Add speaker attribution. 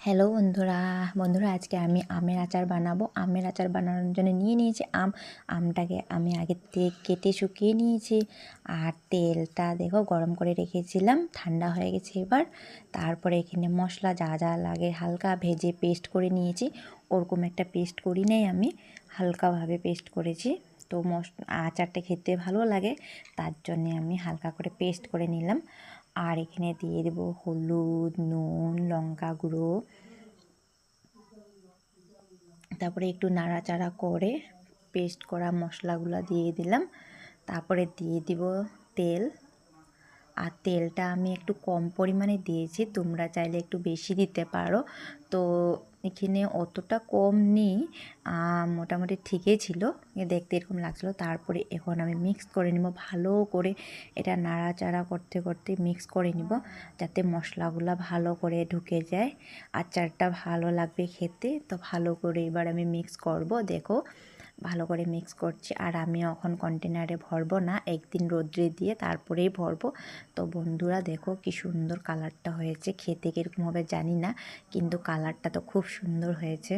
Speaker 1: Hello বন্ধুরা বন্ধুরা আজকে আমি আমের আচার বানাবো। আমের আচার বানানোর জন্য নিয়ে নিয়েছি আমটাকে আমি আগে থেকে কেটে শুকিয়ে নিয়েছি। আর তেলটা দেখো গরম করে রেখেছিলাম, ঠান্ডা হয়ে গেছে এবার। তারপরে এখানে মশলা যা যা লাগে হালকা ভেজে পেস্ট করে নিয়েছি। ওরকম একটা পেস্ট করি নাই, আমি হালকাভাবে পেস্ট করেছি। তো আচারটা খেতে ভালো লাগে, তার জন্যে আমি হালকা করে পেস্ট করে নিলাম। আর এখানে দিয়ে দেবো হলুদ, নুন, লঙ্কা গুঁড়ো। তারপরে একটু নাড়াচাড়া করে পেস্ট করা মশলাগুলো দিয়ে দিলাম। তারপরে দিয়ে দিব তেল। আর তেলটা আমি একটু কম পরিমাণে দিয়েছি, তোমরা চাইলে একটু বেশি দিতে পারো। তো এখানে অতটা কম নেই, মোটামুটি ঠিকই ছিল, দেখতে এরকম লাগছিলো। তারপরে এখন আমি মিক্স করে নিব ভালো করে, এটা নাড়াচাড়া করতে করতে মিক্স করে নিব যাতে মশলাগুলো ভালো করে ঢুকে যায়, আচারটা ভালো লাগবে খেতে। তো ভালো করে এবার আমি মিক্স করব, দেখো ভালো করে মিক্স করছি। আর আমি এখন কন্টেনারে ভরবো না, একদিন রোদ্রে দিয়ে তারপরেই ভরবো। তো বন্ধুরা দেখো কি সুন্দর কালারটা হয়েছে, খেতে কীরকম হবে জানি না, কিন্তু কালারটা তো খুব সুন্দর হয়েছে।